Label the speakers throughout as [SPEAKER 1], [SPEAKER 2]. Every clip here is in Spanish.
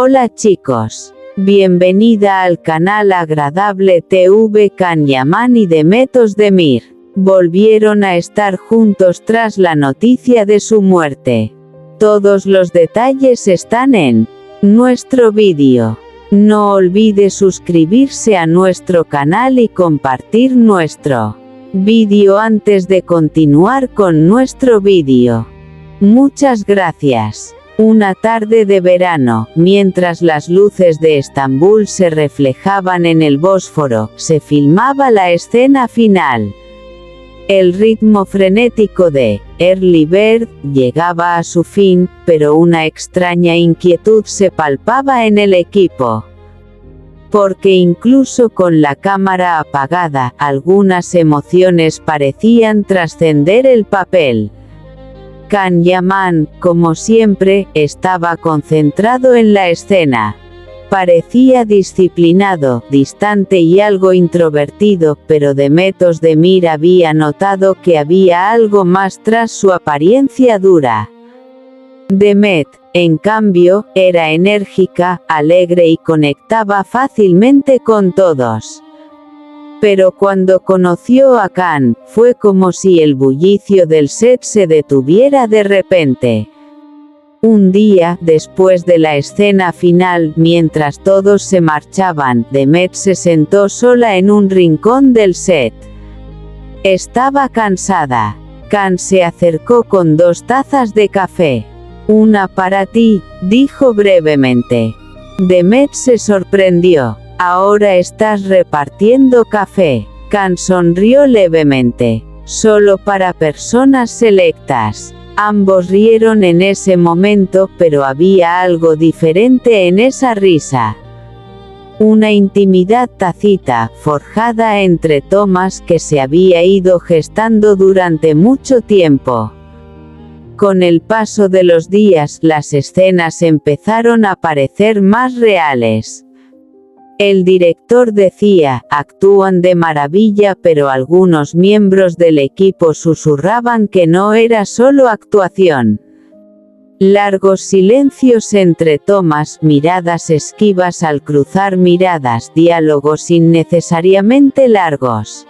[SPEAKER 1] Hola chicos. Bienvenida al canal Agradable TV. Can Yaman y Demet Özdemir volvieron a estar juntos tras la noticia de su muerte. Todos los detalles están en nuestro vídeo. No olvide suscribirse a nuestro canal y compartir nuestro vídeo antes de continuar con nuestro vídeo. Muchas gracias. Una tarde de verano, mientras las luces de Estambul se reflejaban en el Bósforo, se filmaba la escena final. El ritmo frenético de Early Bird llegaba a su fin, pero una extraña inquietud se palpaba en el equipo. Porque incluso con la cámara apagada, algunas emociones parecían trascender el papel. Can Yaman, como siempre, estaba concentrado en la escena. Parecía disciplinado, distante y algo introvertido, pero Demet Özdemir había notado que había algo más tras su apariencia dura. Demet, en cambio, era enérgica, alegre y conectaba fácilmente con todos. Pero cuando conoció a Can, fue como si el bullicio del set se detuviera de repente. Un día, después de la escena final, mientras todos se marchaban, Demet se sentó sola en un rincón del set. Estaba cansada. Can se acercó con 2 tazas de café. «Una para ti», dijo brevemente. Demet se sorprendió. «¿Ahora estás repartiendo café?» Can sonrió levemente. «Solo para personas selectas». Ambos rieron en ese momento, pero había algo diferente en esa risa. Una intimidad tácita, forjada entre tomas que se había ido gestando durante mucho tiempo. Con el paso de los días, las escenas empezaron a parecer más reales. El director decía, actúan de maravilla, pero algunos miembros del equipo susurraban que no era solo actuación. Largos silencios entre tomas, miradas esquivas al cruzar miradas, diálogos innecesariamente largos.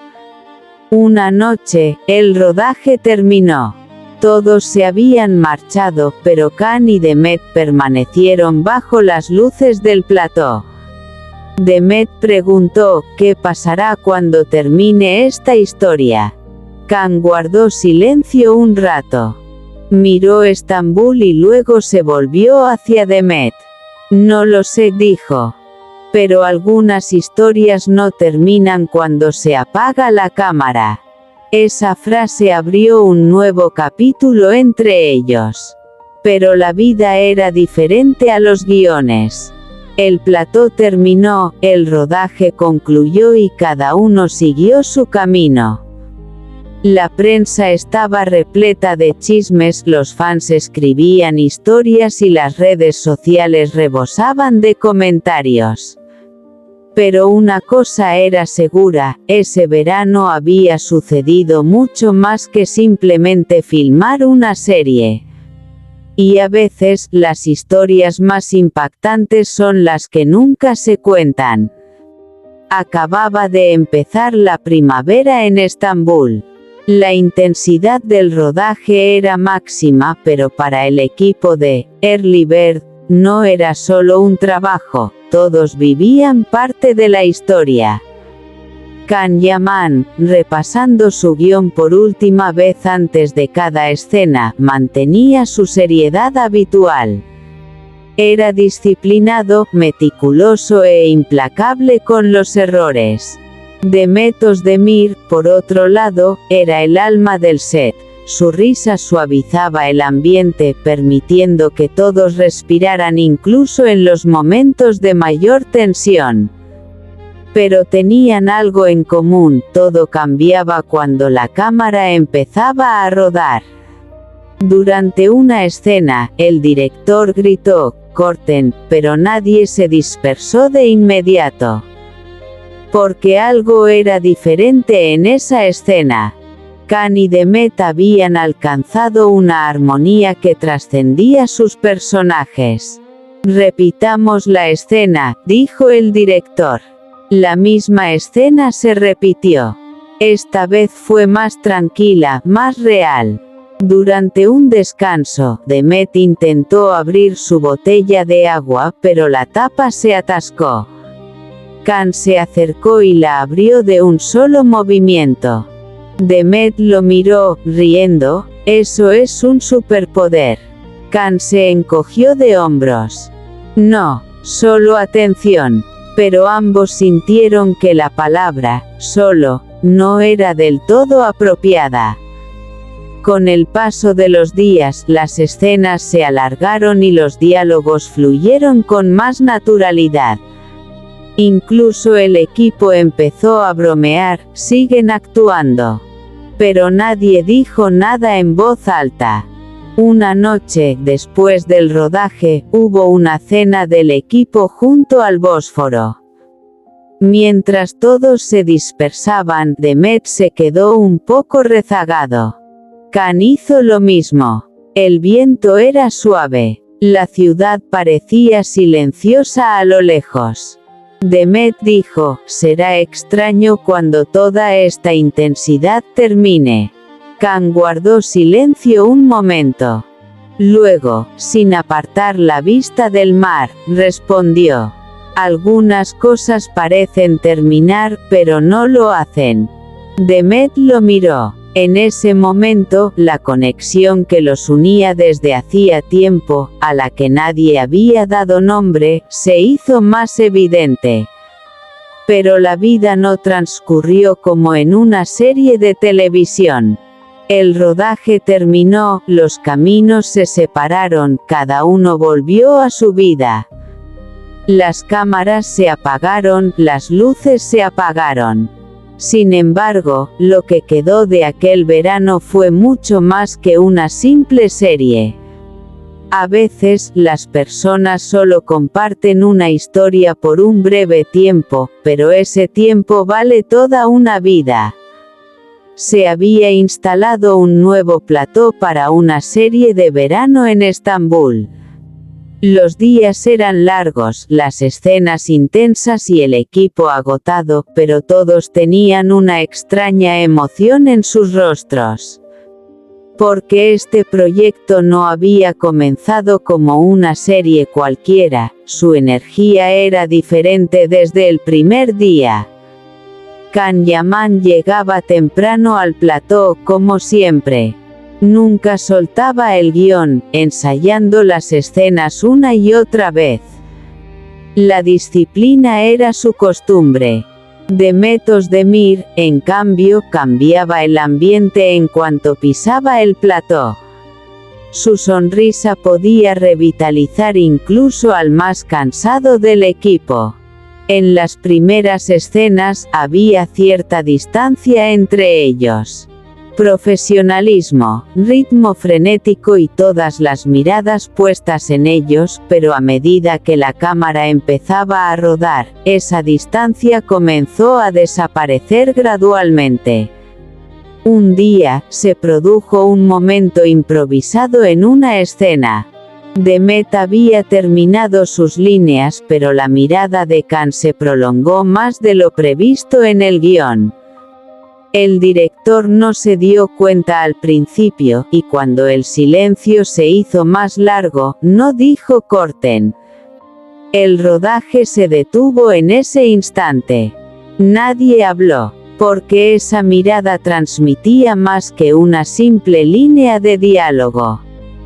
[SPEAKER 1] Una noche, el rodaje terminó. Todos se habían marchado, pero Can y Demet permanecieron bajo las luces del plató. Demet preguntó, ¿qué pasará cuando termine esta historia? Can guardó silencio un rato. Miró Estambul y luego se volvió hacia Demet. No lo sé, dijo. Pero algunas historias no terminan cuando se apaga la cámara. Esa frase abrió un nuevo capítulo entre ellos. Pero la vida era diferente a los guiones. El plató terminó, el rodaje concluyó y cada uno siguió su camino. La prensa estaba repleta de chismes, los fans escribían historias y las redes sociales rebosaban de comentarios. Pero una cosa era segura, ese verano había sucedido mucho más que simplemente filmar una serie. Y a veces, las historias más impactantes son las que nunca se cuentan. Acababa de empezar la primavera en Estambul. La intensidad del rodaje era máxima, pero para el equipo de Early Bird, no era solo un trabajo, todos vivían parte de la historia. Can Yaman, repasando su guión por última vez antes de cada escena, mantenía su seriedad habitual. Era disciplinado, meticuloso e implacable con los errores. Demet Özdemir, por otro lado, era el alma del set. Su risa suavizaba el ambiente, permitiendo que todos respiraran incluso en los momentos de mayor tensión. Pero tenían algo en común, todo cambiaba cuando la cámara empezaba a rodar. Durante una escena, el director gritó, «corten», pero nadie se dispersó de inmediato. Porque algo era diferente en esa escena. Can y Demet habían alcanzado una armonía que trascendía sus personajes. Repitamos la escena, dijo el director. La misma escena se repitió. Esta vez fue más tranquila, más real. Durante un descanso, Demet intentó abrir su botella de agua, pero la tapa se atascó. Khan se acercó y la abrió de un solo movimiento. Demet lo miró, riendo. Eso es un superpoder. Khan se encogió de hombros. No, solo atención. Pero ambos sintieron que la palabra, solo, no era del todo apropiada. Con el paso de los días, las escenas se alargaron y los diálogos fluyeron con más naturalidad. Incluso el equipo empezó a bromear, siguen actuando. Pero nadie dijo nada en voz alta. Una noche, después del rodaje, hubo una cena del equipo junto al Bósforo. Mientras todos se dispersaban, Demet se quedó un poco rezagado. Khan hizo lo mismo. El viento era suave. La ciudad parecía silenciosa a lo lejos. Demet dijo, será extraño cuando toda esta intensidad termine. Khan guardó silencio un momento. Luego, sin apartar la vista del mar, respondió. Algunas cosas parecen terminar, pero no lo hacen. Demet lo miró. En ese momento, la conexión que los unía desde hacía tiempo, a la que nadie había dado nombre, se hizo más evidente. Pero la vida no transcurrió como en una serie de televisión. El rodaje terminó, los caminos se separaron, cada uno volvió a su vida. Las cámaras se apagaron, las luces se apagaron. Sin embargo, lo que quedó de aquel verano fue mucho más que una simple serie. A veces, las personas solo comparten una historia por un breve tiempo, pero ese tiempo vale toda una vida. Se había instalado un nuevo plató para una serie de verano en Estambul. Los días eran largos, las escenas intensas y el equipo agotado, pero todos tenían una extraña emoción en sus rostros. Porque este proyecto no había comenzado como una serie cualquiera, su energía era diferente desde el primer día. Can Yaman llegaba temprano al plató, como siempre. Nunca soltaba el guión, ensayando las escenas una y otra vez. La disciplina era su costumbre. Demet Özdemir, en cambio, cambiaba el ambiente en cuanto pisaba el plató. Su sonrisa podía revitalizar incluso al más cansado del equipo. En las primeras escenas, había cierta distancia entre ellos. Profesionalismo, ritmo frenético y todas las miradas puestas en ellos, pero a medida que la cámara empezaba a rodar, esa distancia comenzó a desaparecer gradualmente. Un día, se produjo un momento improvisado en una escena. Demet había terminado sus líneas, pero la mirada de Can se prolongó más de lo previsto en el guión. El director no se dio cuenta al principio, y cuando el silencio se hizo más largo, no dijo corten. El rodaje se detuvo en ese instante. Nadie habló, porque esa mirada transmitía más que una simple línea de diálogo.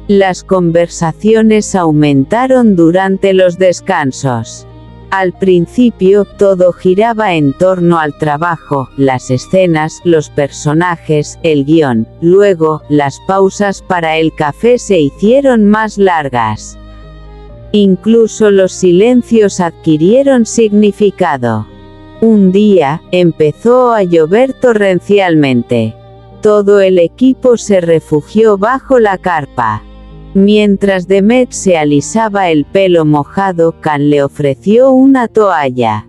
[SPEAKER 1] Las conversaciones aumentaron durante los descansos. Al principio, todo giraba en torno al trabajo, las escenas, los personajes, el guión. Luego, las pausas para el café se hicieron más largas. Incluso los silencios adquirieron significado. Un día, empezó a llover torrencialmente. Todo el equipo se refugió bajo la carpa. Mientras Demet se alisaba el pelo mojado, Can le ofreció una toalla.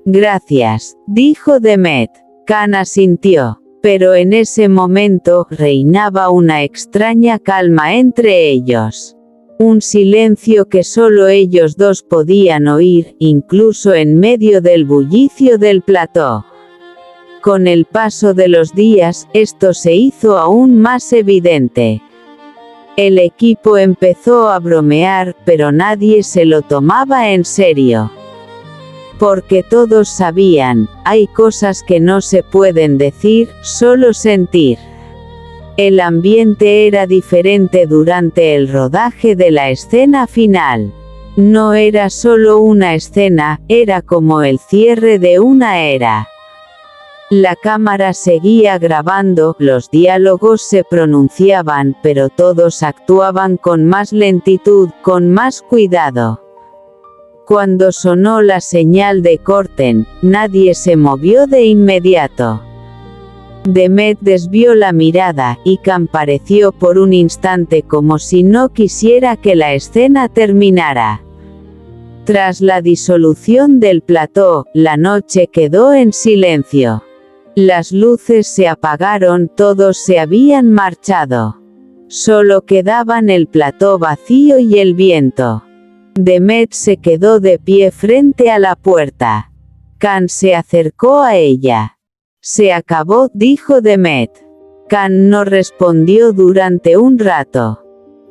[SPEAKER 1] Gracias, dijo Demet. Can asintió, pero en ese momento, reinaba una extraña calma entre ellos. Un silencio que solo ellos dos podían oír, incluso en medio del bullicio del plató. Con el paso de los días, esto se hizo aún más evidente. El equipo empezó a bromear, pero nadie se lo tomaba en serio. Porque todos sabían, hay cosas que no se pueden decir, solo sentir. El ambiente era diferente durante el rodaje de la escena final. No era solo una escena, era como el cierre de una era. La cámara seguía grabando, los diálogos se pronunciaban, pero todos actuaban con más lentitud, con más cuidado. Cuando sonó la señal de corten, nadie se movió de inmediato. Demet desvió la mirada, y Can pareció por un instante como si no quisiera que la escena terminara. Tras la disolución del plató, la noche quedó en silencio. Las luces se apagaron, todos se habían marchado. Solo quedaban el plató vacío y el viento. Demet se quedó de pie frente a la puerta. Can se acercó a ella. «Se acabó», dijo Demet. Can no respondió durante un rato.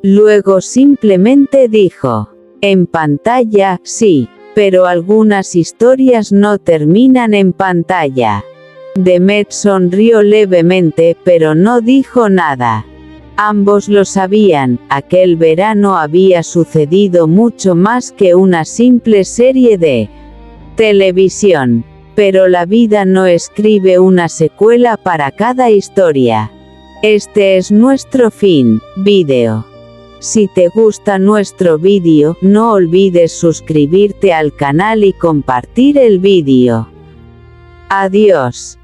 [SPEAKER 1] Luego simplemente dijo: «En pantalla, sí, pero algunas historias no terminan en pantalla». Demet sonrió levemente, pero no dijo nada. Ambos lo sabían, aquel verano había sucedido mucho más que una simple serie de televisión. Pero la vida no escribe una secuela para cada historia. Este es nuestro fin, vídeo. Si te gusta nuestro vídeo, no olvides suscribirte al canal y compartir el vídeo. Adiós.